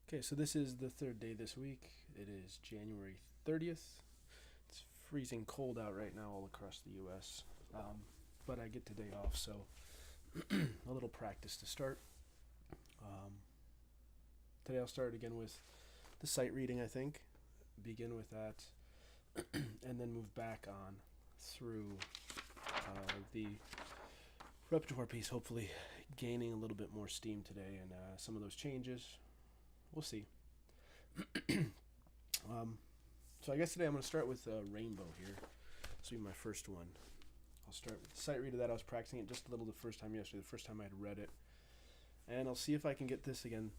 Okay, so this is the third day this week. It is January 30th. It's freezing cold out right now all across the U.S., but I get today off, so a little practice to start. Um, Today I'll start again with the sight reading, I think. Begin with that, and then move back on through the repertoire piece, hopefully gaining a little bit more steam today, and some of those changes. We'll see. Um, so I guess today I'm going to start with Rainbow here. This will be my first one. I'll start with the sight read of that. I was practicing it just a little the first time yesterday, the first time I had read it. And I'll see if I can get this again.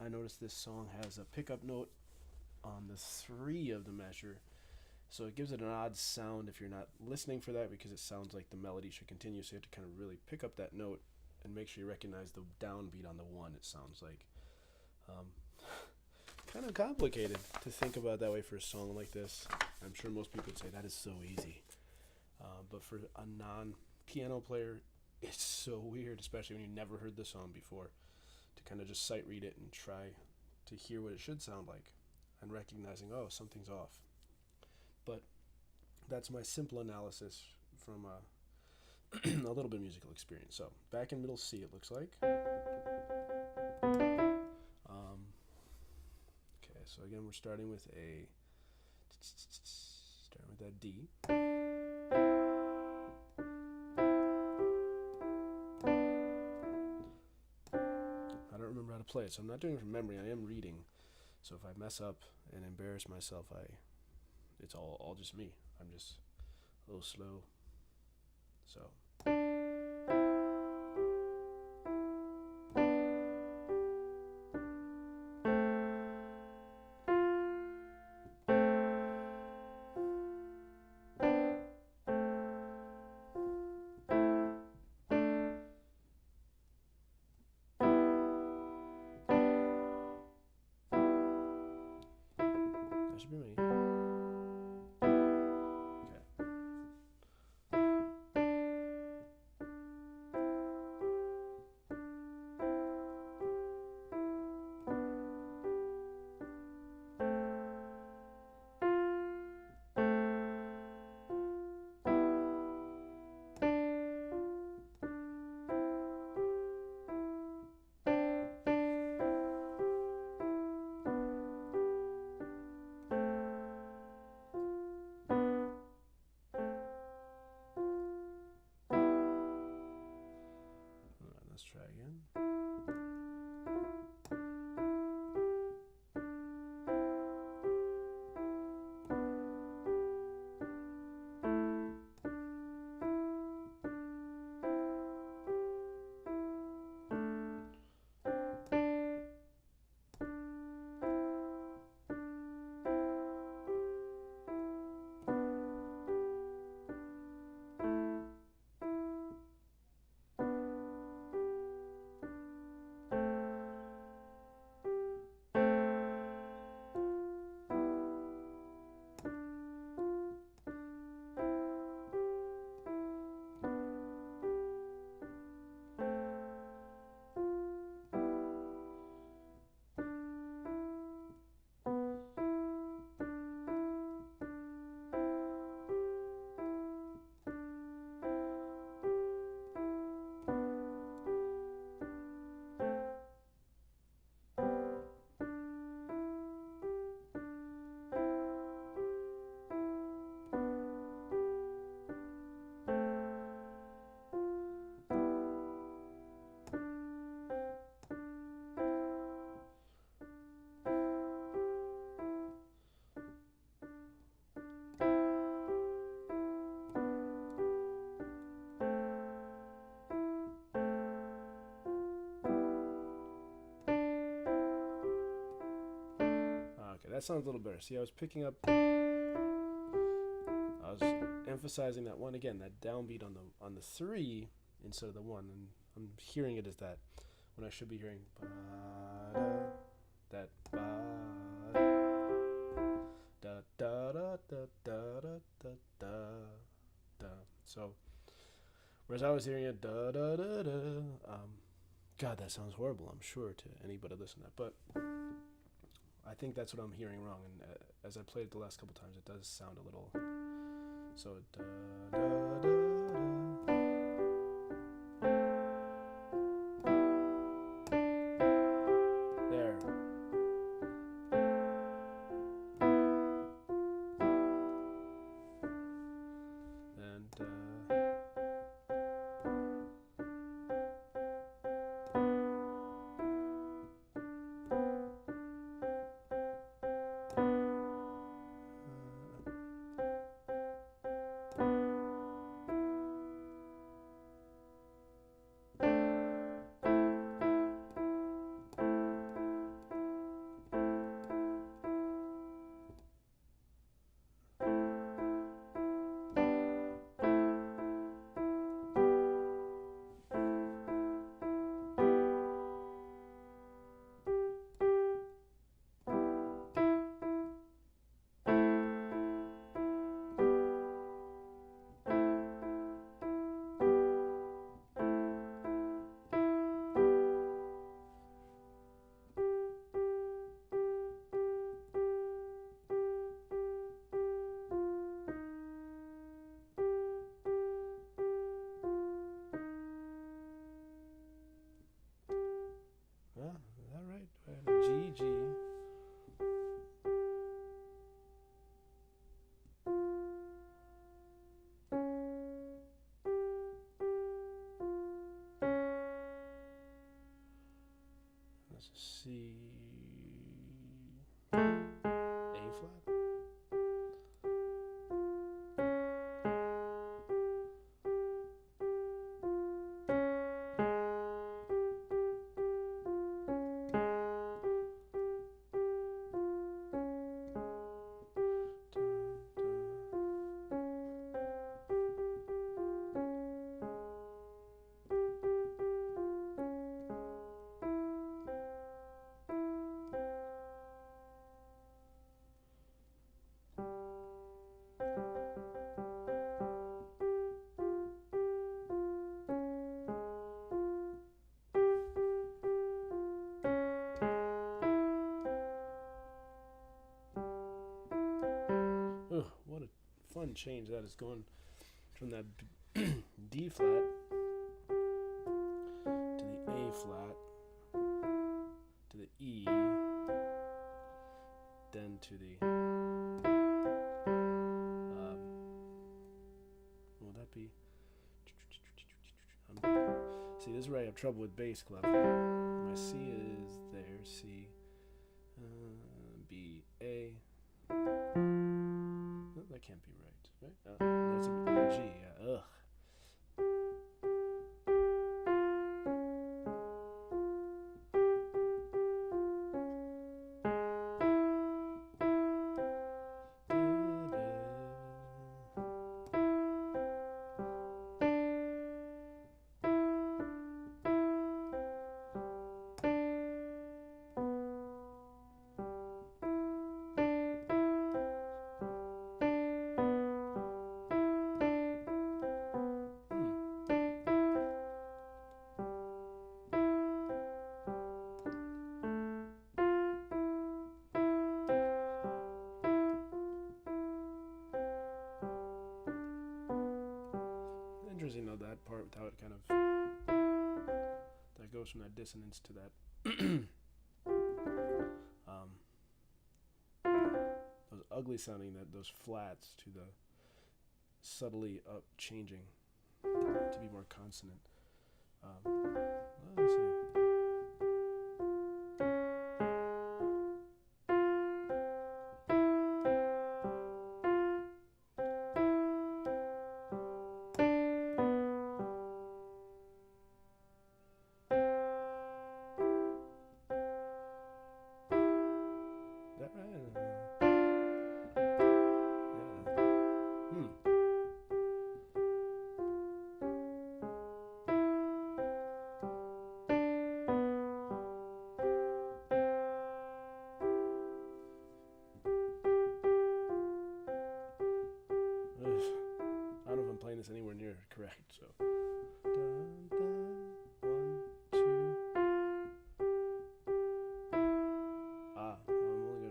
I noticed this song has a pickup note on the 3 of the measure. So it gives it an odd sound if you're not listening for that, because it sounds like the melody should continue. So you have to kind of really pick up that note and make sure you recognize the downbeat on the 1, it sounds like. Um, Kind of complicated to think about that way for a song like this. I'm sure most people would say that is so easy. But for a non piano player, it's so weird, especially when you never heard the song before, to kind of just sight read it and try to hear what it should sound like and recognizing, oh, something's off. But that's my simple analysis from a little bit of musical experience. So back in middle C, it looks like. Um, okay, so again, we're starting with that D. I don't remember how to play it, so I'm not doing it from memory. I am reading, so if I mess up and embarrass myself, it's all just me. I'm just a little slow. So. That should be me. Okay. All right, let's try again. Okay, that sounds a little better. See, I was picking up. I was emphasizing that one again, that downbeat on the 3 instead of the 1, and I'm hearing it as that when I should be hearing ba-da, that ba da da da da da da da da da. So whereas I was hearing it da da da da, God, that sounds horrible. I'm sure to anybody listening to that, but I think that's what I'm hearing wrong, and as I played it the last couple times, it does sound a little. So da da da da. There. And is that right? Do I have a G, G? Let's just see. A flat? Ugh, what a fun change that is, going from that D flat to the A flat to the E, then to the will that be? See, this is where I have trouble with bass clef. My C is there, C, B, A. That can't be right? That's a G. Yeah. Ugh. Interesting though, that part with how it kind of that goes from that dissonance to that those ugly sounding, that those flats to the subtly up changing to be more consonant. Let's see. That right? This anywhere near correct, so dun, dun, 1, 2. I'm only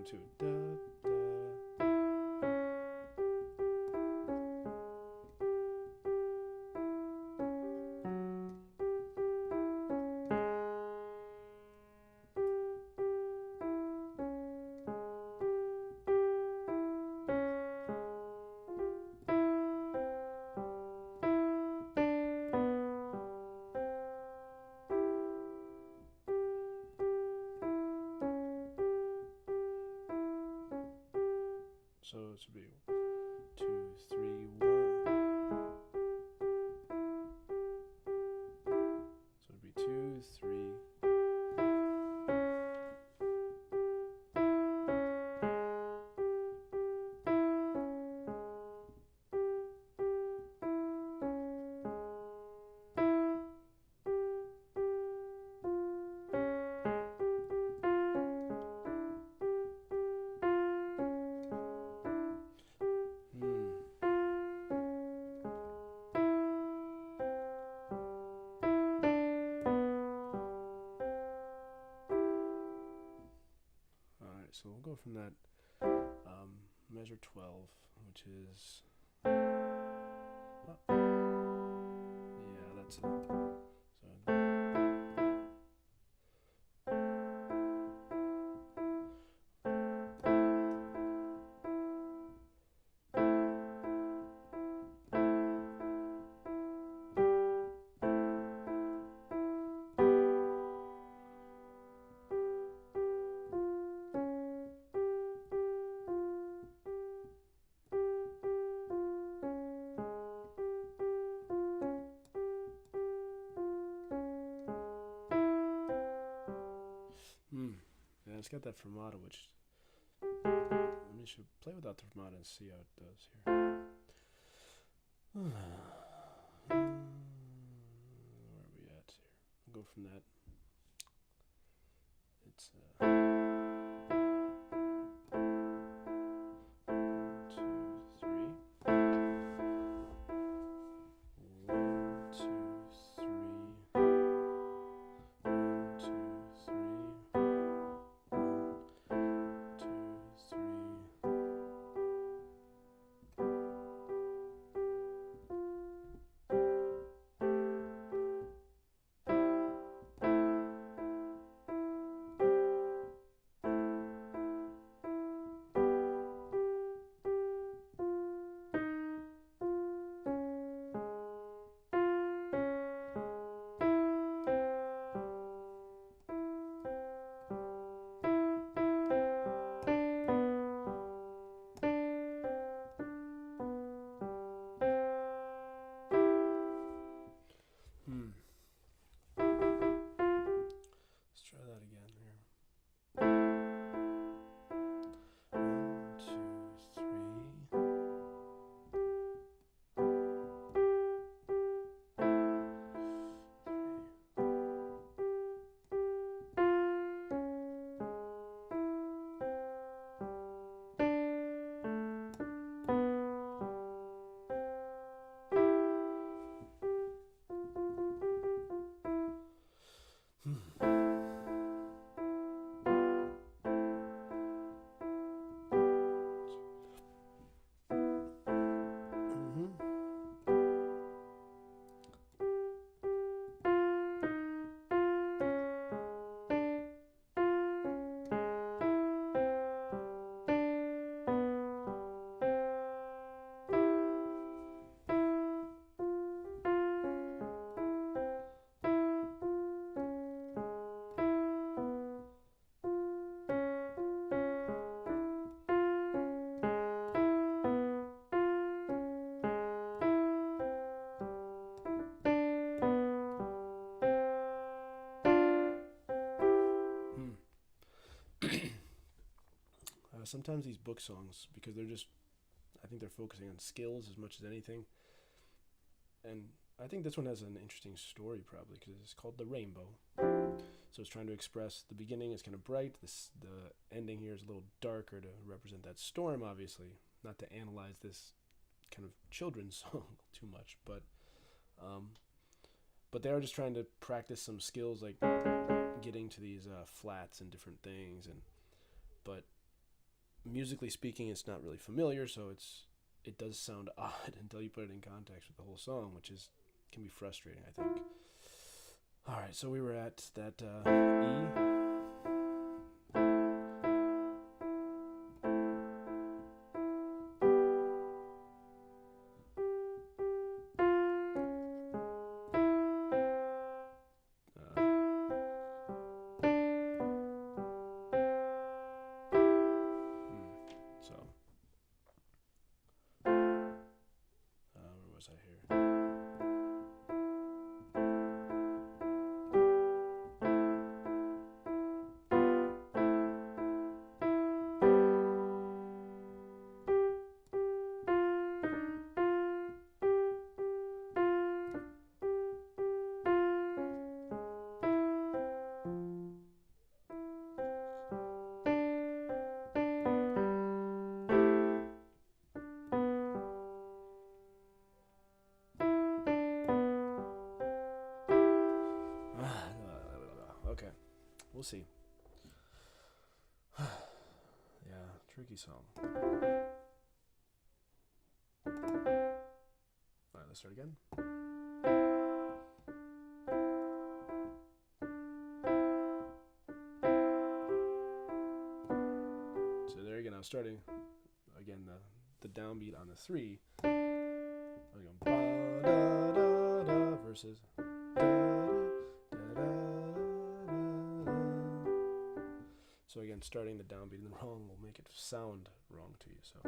this would be 2, 3, 1. So it'd be 2, 3. So we'll go from that measure 12, which is, yeah, that's it. So, yeah, it's got that fermata, which I should play without the fermata and see how it does here. Where are we at here? I'll go from that. It's 3. Sometimes these book songs, because they're just, I think they're focusing on skills as much as anything. And I think this one has an interesting story, probably, because it's called The Rainbow. So it's trying to express the beginning is kind of bright, the ending here is a little darker to represent that storm, obviously. Not to analyze this kind of children's song too much, but they are just trying to practice some skills, like getting to these flats and different things, but musically speaking, it's not really familiar, so it does sound odd until you put it in context with the whole song, which can be frustrating, I think. All right, so we were at that E. We'll see. Yeah, tricky song. Alright, let's start again. So there again, I was starting again the downbeat on the 3. I'm going ba da da da versus da da da da da. So again, starting the downbeat and the wrong will make it sound wrong to you. So.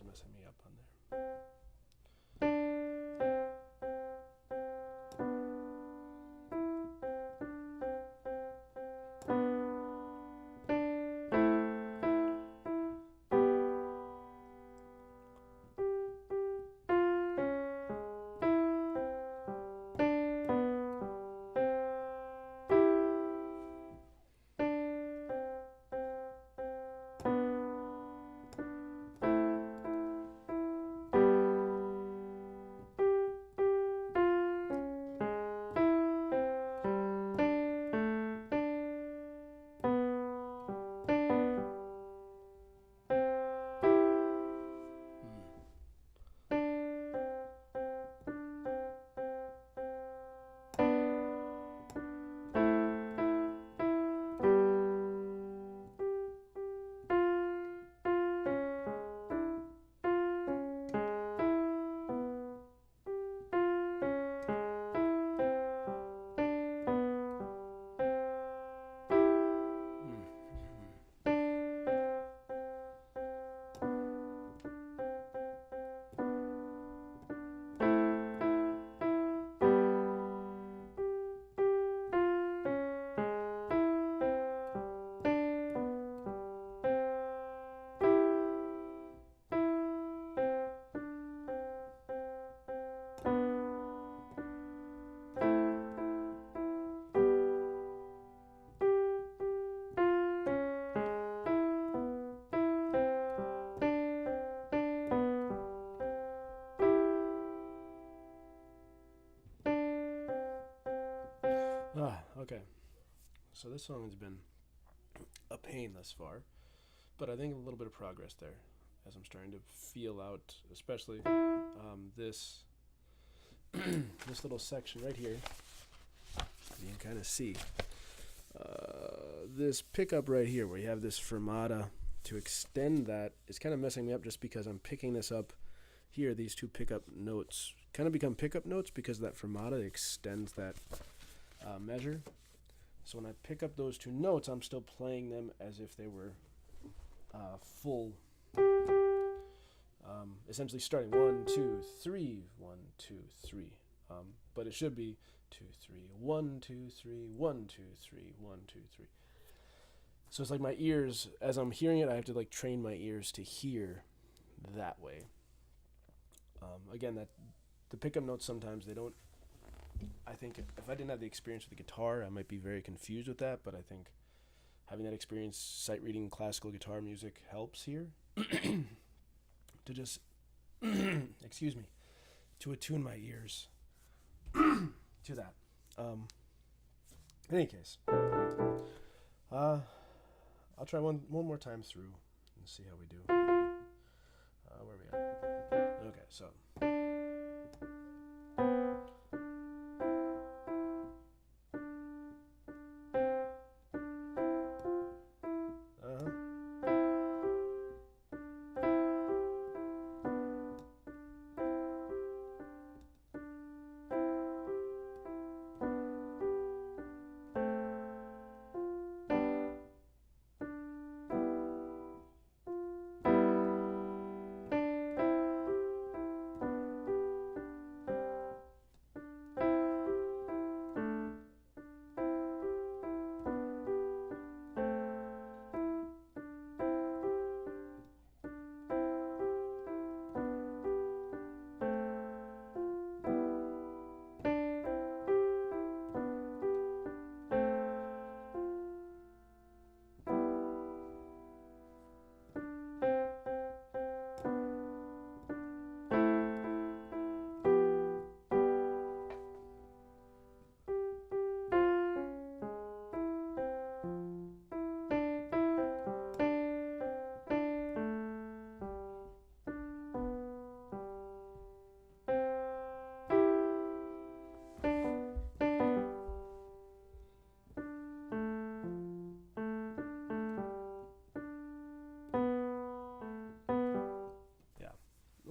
messing me up on there. Okay. So this song has been a pain thus far, but I think a little bit of progress there as I'm starting to feel out, especially this this little section right here. You can kind of see this pickup right here where you have this fermata. To extend that is kind of messing me up just because I'm picking this up here. These two pickup notes kind of become pickup notes because that fermata extends that measure. So when I pick up those two notes, I'm still playing them as if they were full, essentially starting 1, 2, 3, 1, 2, 3. But it should be 2, 3, 1, 2, 3, 1, 2, 3, 1, 2, 3. So it's like my ears, as I'm hearing it, I have to like train my ears to hear that way. Again, that the pickup notes sometimes they don't. I think if I didn't have the experience with the guitar, I might be very confused with that. But I think having that experience, sight reading classical guitar music helps here to just excuse me, to attune my ears to that. In any case, I'll try one more time through and see how we do. Where are we at? Okay, so.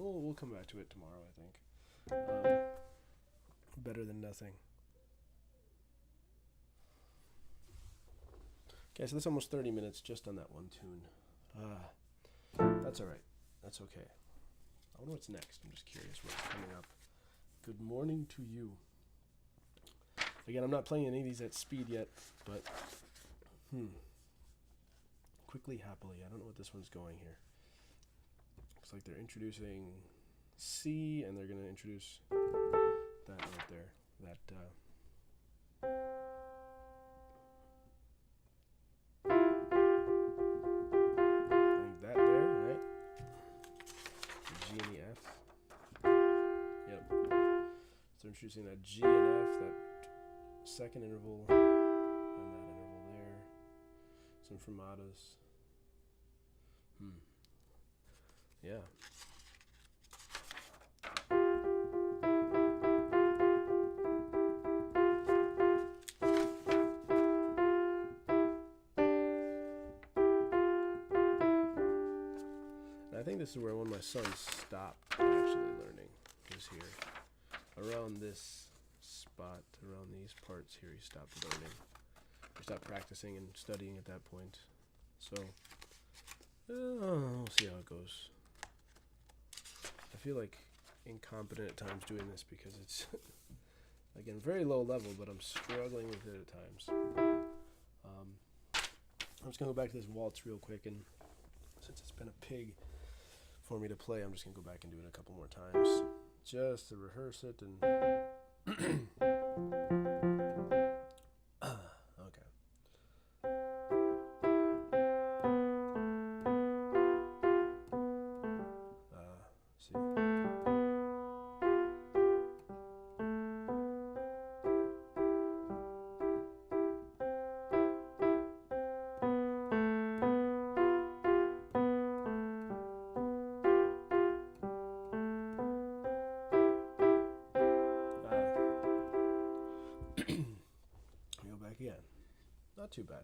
We'll come back to it tomorrow, I think. Better than nothing. Okay, so that's almost 30 minutes just on that one tune. That's alright. That's okay. wonder what's next. I'm just curious what's coming up. Good morning to you. Again, I'm not playing any of these at speed yet, but quickly, happily. I don't know what this one's going here. Looks like they're introducing C, and they're going to introduce that right there. I think that there, right? The G and the F. Yep. So introducing that G and F, that second interval, and that interval there. Some fermatas. Yeah. I think this is where one of my sons stopped actually learning, is here. Around this spot, around these parts here, he stopped learning. He stopped practicing and studying at that point. So, we'll see how it goes. I feel like incompetent at times doing this because it's, again, very low level, but I'm struggling with it at times. I'm just going to go back to this waltz real quick, and since it's been a pig for me to play, I'm just going to go back and do it a couple more times just to rehearse it and okay. See. Go back again. Not too bad.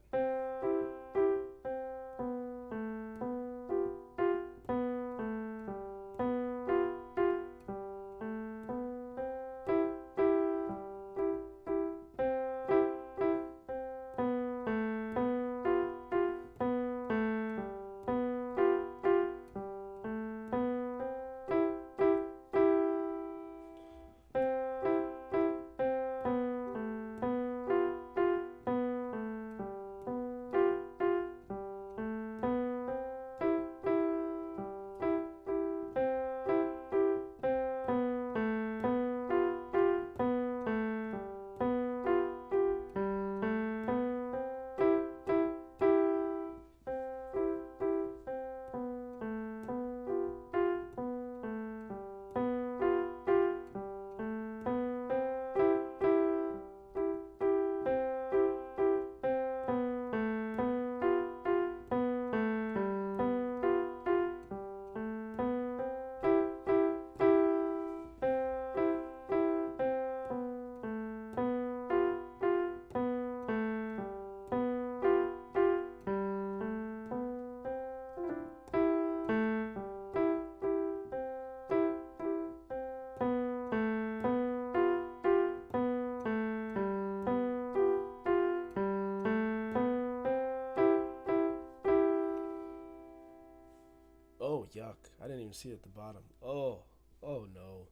Oh, yuck. I didn't even see it at the bottom. Oh no.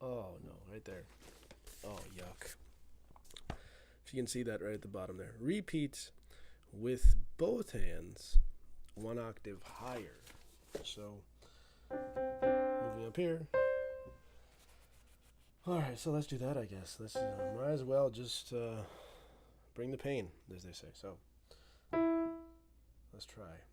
Oh no, right there. Oh, yuck. If you can see that right at the bottom there. Repeat with both hands 1 octave higher. So, moving up here. Alright, so let's do that, I guess. Let's might as well just bring the pain, as they say. So, let's try.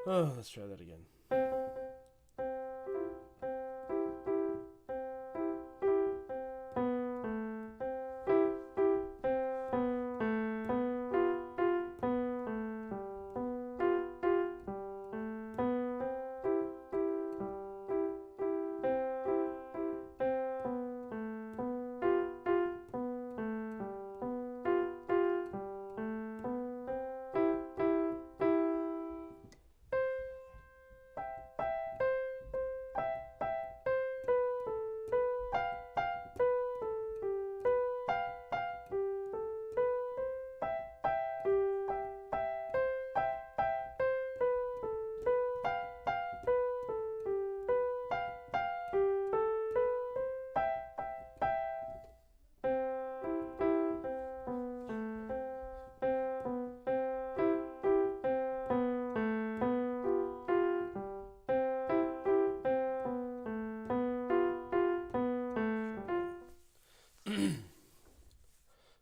Oh, let's try that again.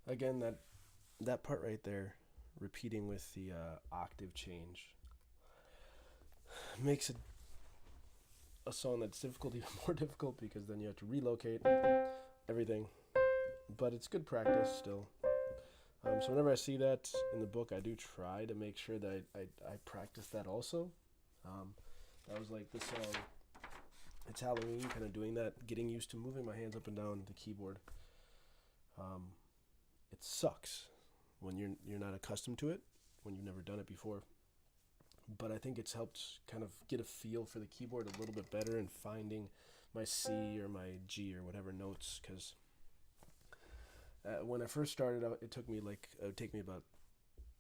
Again, that part right there, repeating with the octave change, makes a song that's difficult even more difficult because then you have to relocate everything. But it's good practice still. So whenever I see that in the book, I do try to make sure that I practice that also. That was like this song. It's Halloween, kind of doing that, getting used to moving my hands up and down the keyboard. It sucks when you're not accustomed to it, when you've never done it before. But I think it's helped kind of get a feel for the keyboard a little bit better and finding my C or my G or whatever notes. Because when I first started out, it would take me about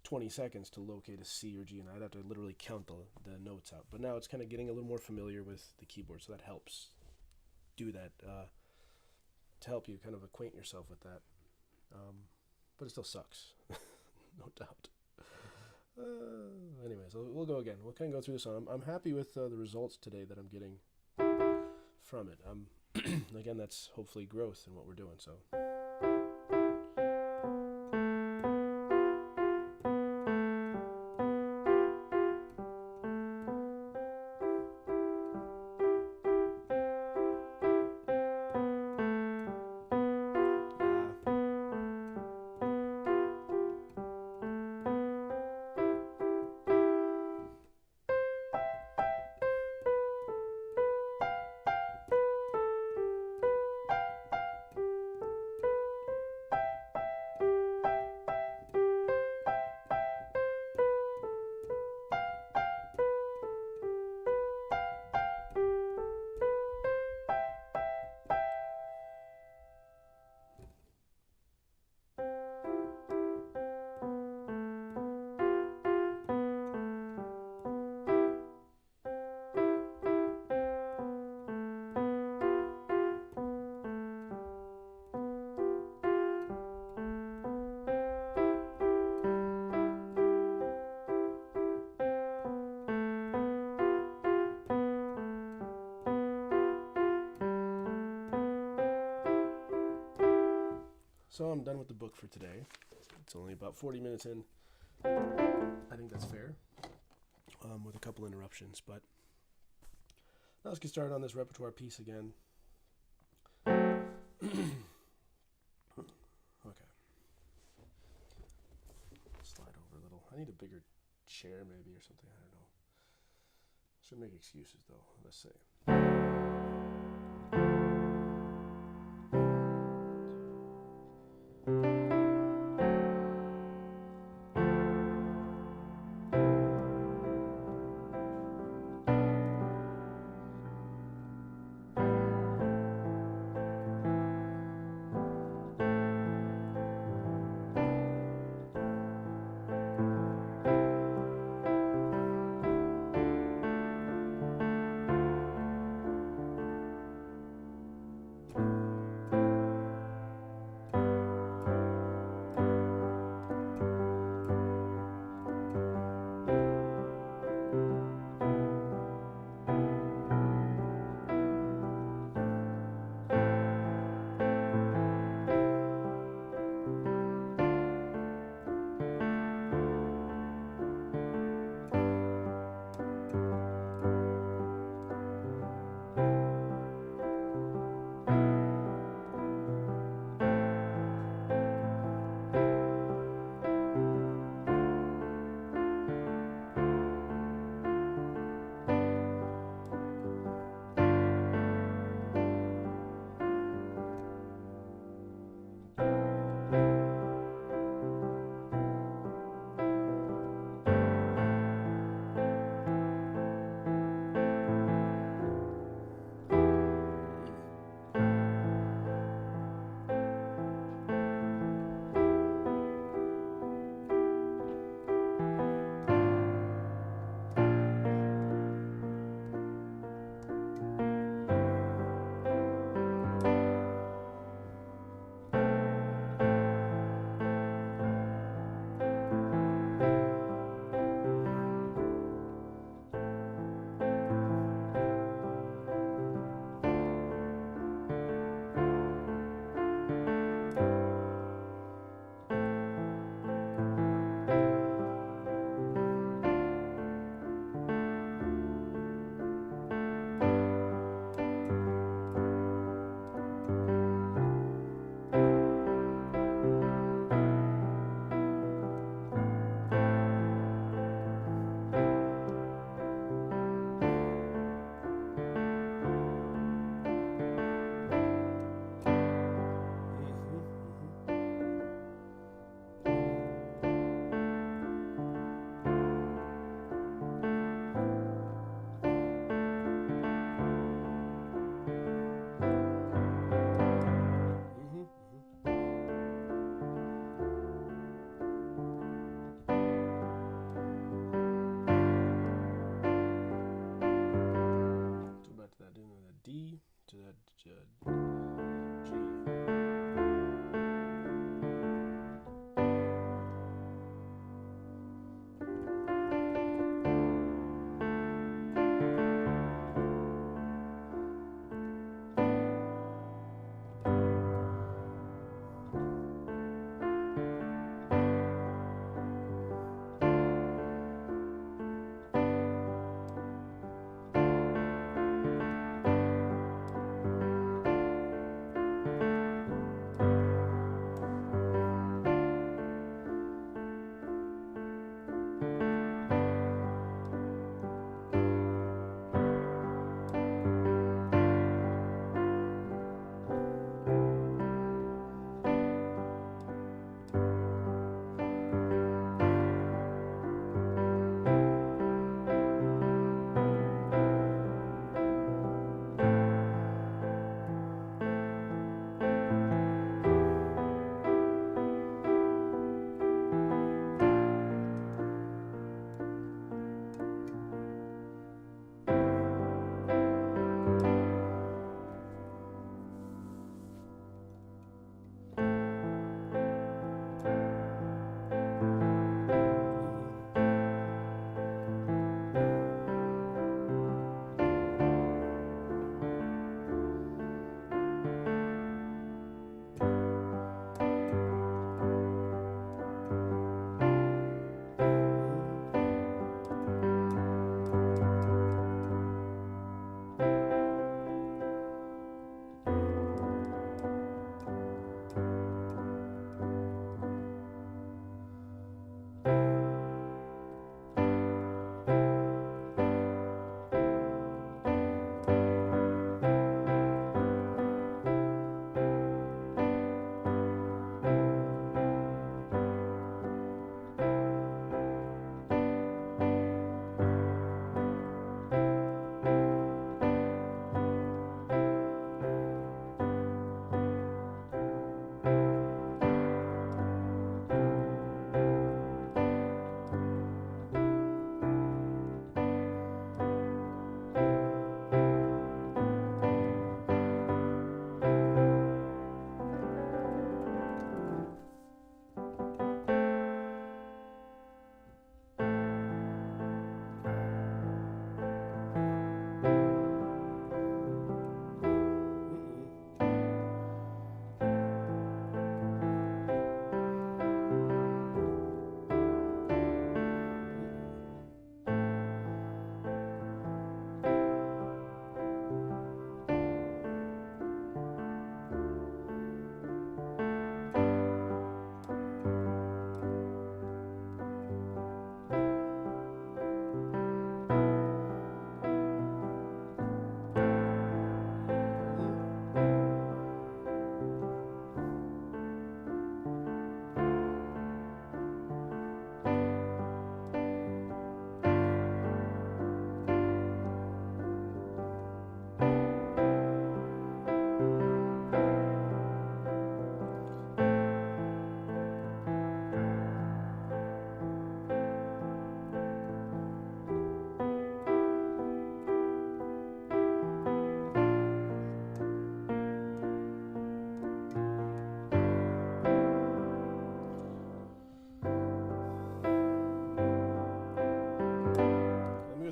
20 seconds to locate a C or G, and I'd have to literally count the notes out. But now it's kind of getting a little more familiar with the keyboard, so that helps do that to help you kind of acquaint yourself with that. But it still sucks, no doubt. Anyways, we'll go again. We'll kind of go through this song. I'm happy with the results today that I'm getting from it. Again, that's hopefully growth in what we're doing. So. So I'm done with the book for today. It's only about 40 minutes in. I think that's fair, with a couple interruptions. But now let's get started on this repertoire piece again. Okay. Slide over a little. I need a bigger chair maybe or something. I don't know. Should make excuses though. Let's see.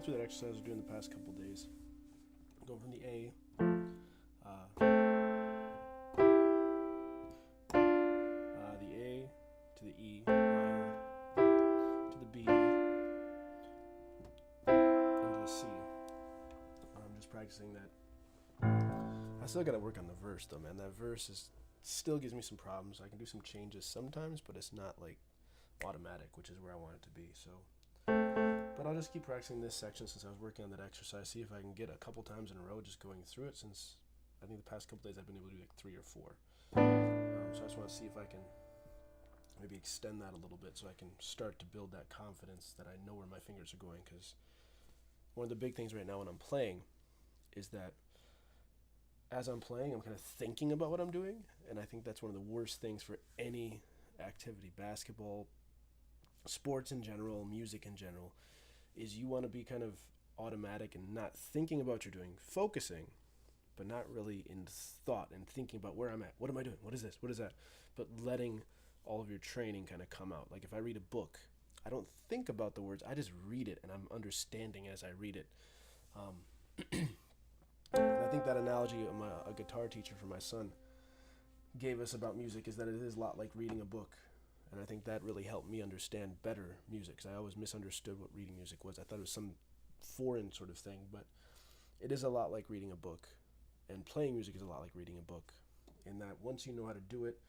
through that exercise I was doing the past couple days. Going from the A, the A to the E minor, to the B, and to the C. I'm just practicing that. I still gotta work on the verse though, man. That verse still gives me some problems. I can do some changes sometimes, but it's not like automatic, which is where I want it to be. So, but I'll just keep practicing this section since I was working on that exercise. See if I can get a couple times in a row just going through it, since I think the past couple days I've been able to do like 3 or 4. So I just want to see if I can maybe extend that a little bit so I can start to build that confidence that I know where my fingers are going. Because one of the big things right now when I'm playing is that as I'm playing, I'm kind of thinking about what I'm doing, and I think that's one of the worst things for any activity, basketball, sports in general, music in general, is you want to be kind of automatic and not thinking about what you're doing, focusing, but not really in thought and thinking about where I'm at, what am I doing, what is this, what is that, but letting all of your training kind of come out. Like if I read a book, I don't think about the words, I just read it and I'm understanding as I read it. And I think that analogy a guitar teacher for my son gave us about music is that it is a lot like reading a book. And I think that really helped me understand better music, because I always misunderstood what reading music was. I thought it was some foreign sort of thing, but it is a lot like reading a book. And playing music is a lot like reading a book, in that once you know how to do it,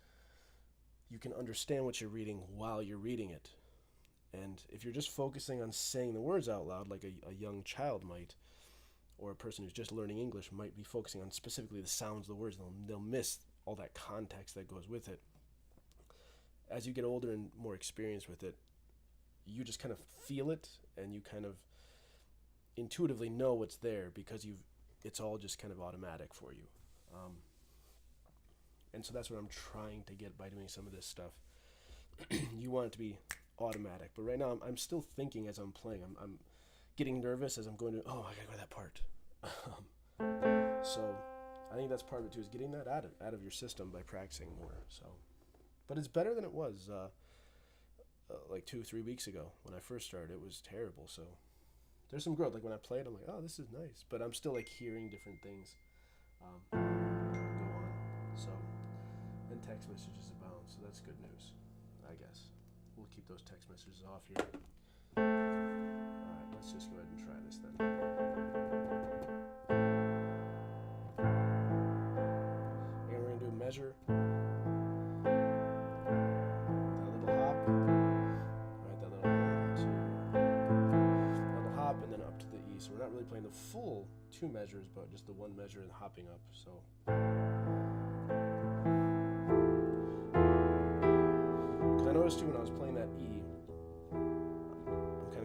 you can understand what you're reading while you're reading it. And if you're just focusing on saying the words out loud, like a young child might, or a person who's just learning English might be focusing on specifically the sounds of the words, they'll miss all that context that goes with it. As you get older and more experienced with it, you just kind of feel it, and you kind of intuitively know what's there because it's all just kind of automatic for you. And so that's what I'm trying to get by doing some of this stuff. You want it to be automatic, but right now I'm still thinking as I'm playing. I'm getting nervous as I'm going to, I gotta go to that part. So I think that's part of it too, is getting that out of your system by practicing more. So, but it's better than it was like 2-3 weeks ago when I first started. It was terrible. So there's some growth. Like when I played, I'm like, oh, this is nice, but I'm still like hearing different things go on. So, and text messages abound, so that's good news, I guess. We'll keep those text messages off here. Alright, let's just go ahead and try this then. And we're going to do a measure. That little hop. Alright, that little 1, 2. Little hop, and then up to the E. So we're not really playing the full 2 measures, but just the 1 measure and hopping up. So. Because I noticed too when I was playing that E,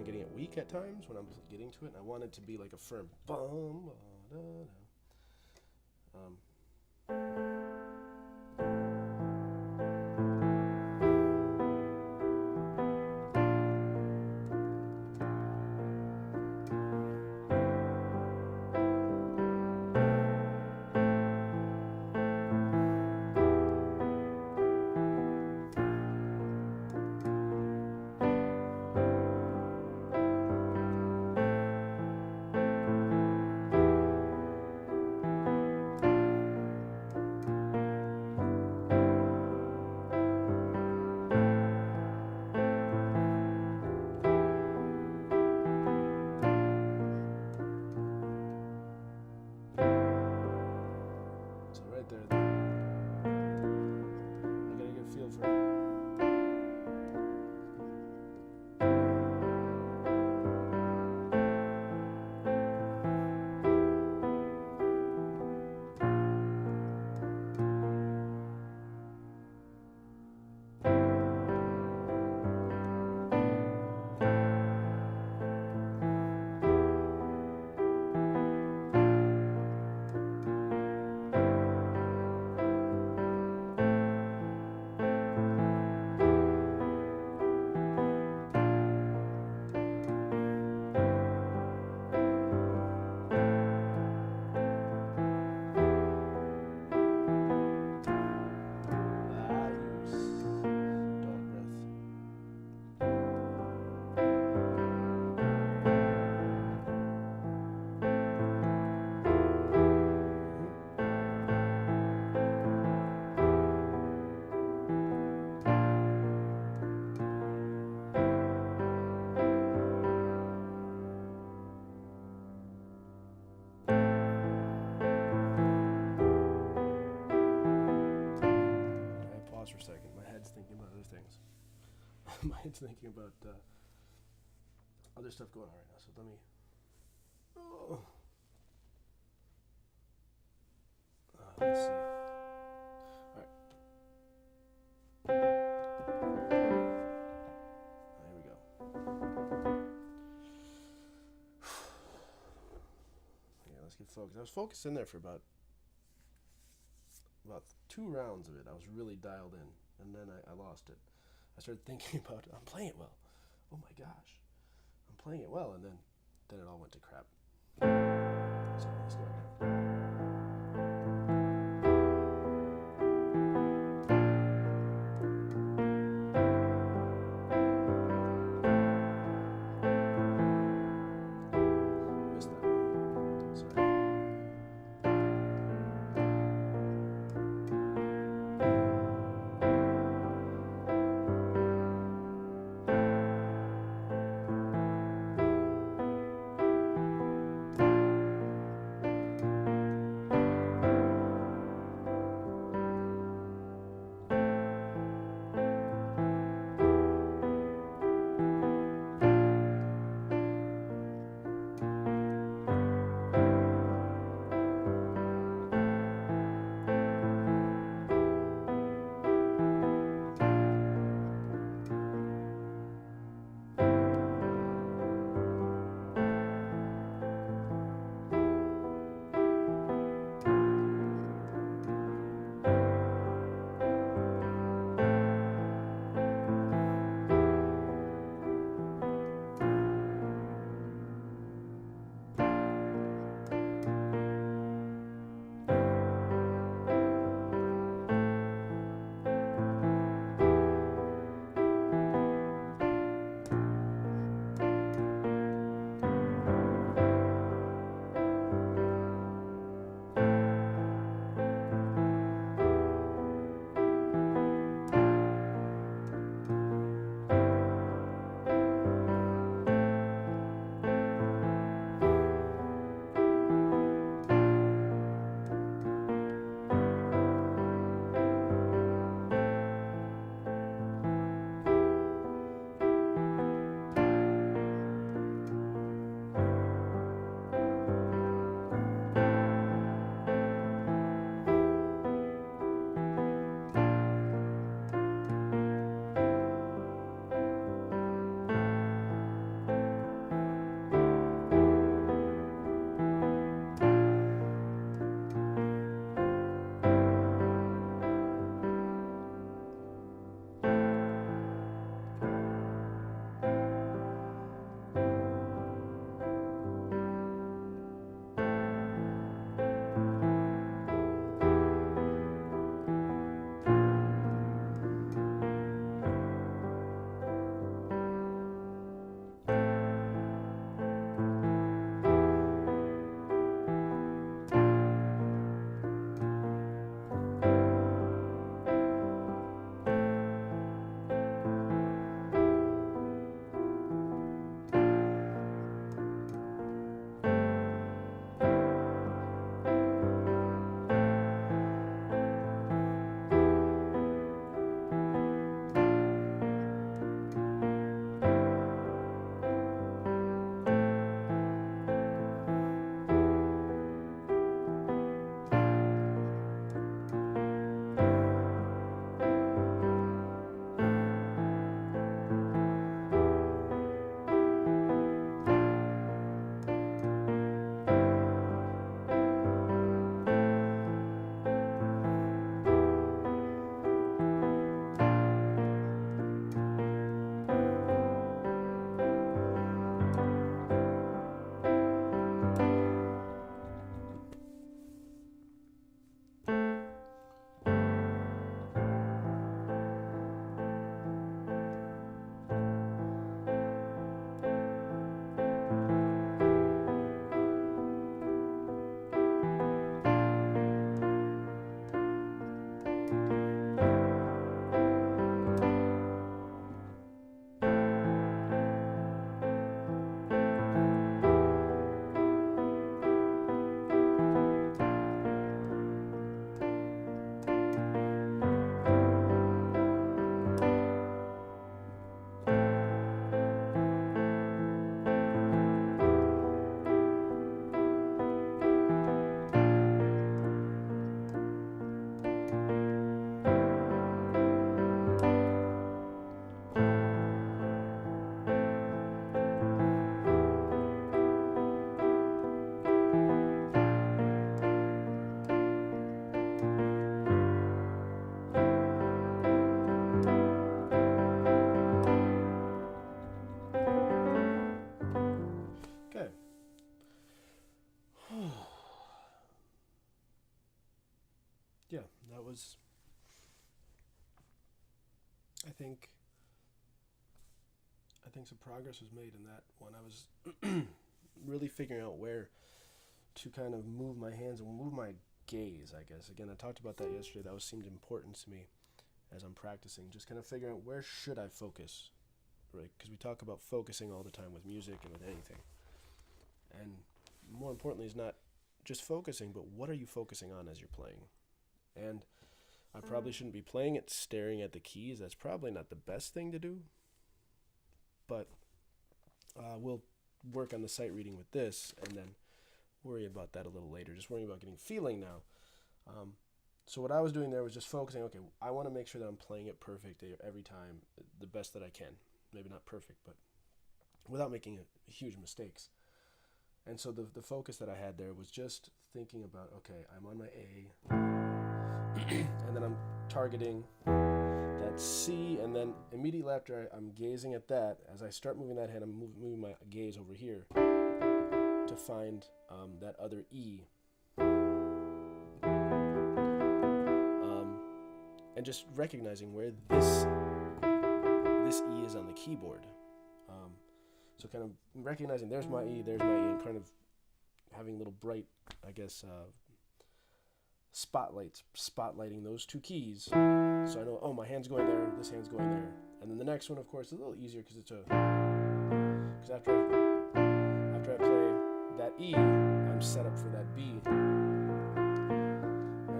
getting it weak at times when I'm getting to it, and I want it to be like a firm bum. for a second. My head's thinking about other things. My head's thinking about other stuff going on right now. So let me. Oh. Let's see. All right. There we go. Yeah, let's get focused. I was focused in there for about 2 rounds of it. I was really dialed in, and then I lost it. I started thinking about I'm playing it well. Oh my gosh, I'm playing it well, and then it all went to crap. So let's go again. Missed that one. Sorry. think some progress was made in that when I was really figuring out where to kind of move my hands and move my gaze, I guess. Again, I talked about that yesterday. That seemed important to me as I'm practicing. Just kind of figuring out where should I focus, right? Because we talk about focusing all the time with music and with anything. And more importantly is not just focusing, but what are you focusing on as you're playing? And I probably shouldn't be playing it staring at the keys. That's probably not the best thing to do. But we'll work on the sight reading with this and then worry about that a little later. Just worrying about getting feeling now. So what I was doing there was just focusing, okay, I want to make sure that I'm playing it perfect every time, the best that I can. Maybe not perfect, but without making huge mistakes. And so the focus that I had there was just thinking about, okay, I'm on my A, and then I'm targeting that C, and then immediately after I'm gazing at that, as I start moving that hand, I'm moving my gaze over here to find that other E. And just recognizing where this E is on the keyboard. So kind of recognizing there's my E, and kind of having little bright, I guess, spotlighting those two keys. So I know, oh, my hand's going there, this hand's going there. And then the next one, of course, is a little easier because after I play that E, I'm set up for that B. And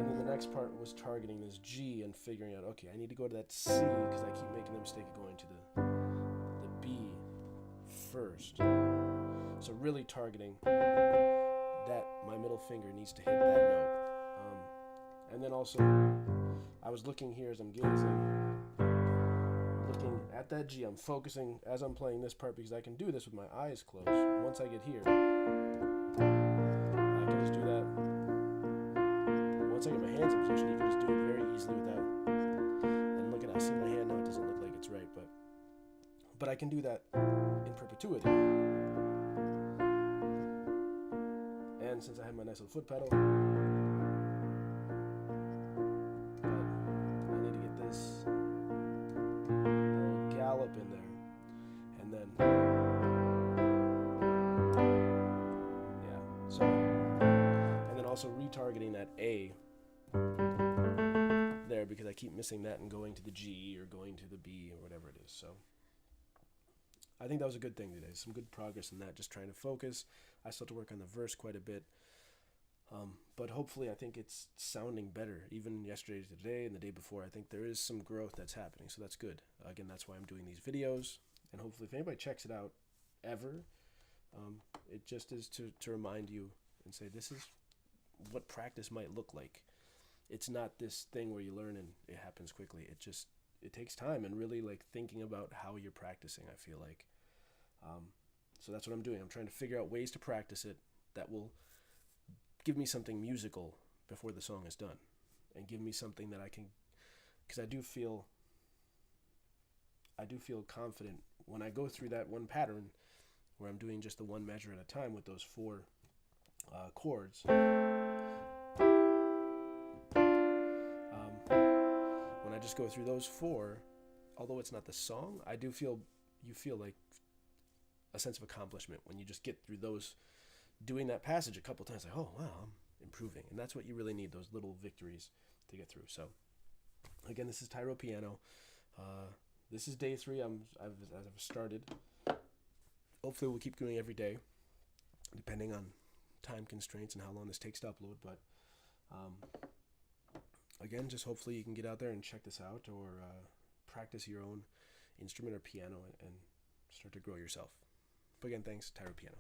then the next part was targeting this G and figuring out, okay, I need to go to that C because I keep making the mistake of going to the B first. So really targeting that my middle finger needs to hit that note. And then also, I was looking here as I'm gazing, looking at that G. I'm focusing as I'm playing this part because I can do this with my eyes closed. Once I get here, I can just do that. Once I get my hands in position, you can just do it very easily without. And look at, I see my hand now. It doesn't look like it's right, but I can do that in perpetuity. And since I have my nice little foot pedal, I need to get this little gallop in there, and then so, and then also retargeting that A there because I keep missing that and going to the G or going to the B or whatever it is. So I think that was a good thing today. Some good progress in that, just trying to focus. I still have to work on the verse quite a bit. But hopefully I think it's sounding better. Even yesterday to today and the day before, I think there is some growth that's happening. So that's good. Again, that's why I'm doing these videos. And hopefully if anybody checks it out ever, it just is to remind you and say this is what practice might look like. It's not this thing where you learn and it happens quickly. It takes time and really like thinking about how you're practicing, I feel like. So that's what I'm doing. I'm trying to figure out ways to practice it that will give me something musical before the song is done and give me something that I can, because I do feel confident when I go through that one pattern where I'm doing just the one measure at a time with those four chords. When I just go through those four, although it's not the song, you feel like a sense of accomplishment when you just get through those, doing that passage a couple times, like, oh wow, I'm improving. And that's what you really need, those little victories to get through. So again, this is Tyro Piano. This is day 3. I've started. Hopefully we'll keep doing every day, depending on time constraints and how long this takes to upload. But again, just hopefully you can get out there and check this out, or practice your own instrument or piano and start to grow yourself. But again, thanks, Tyro Piano.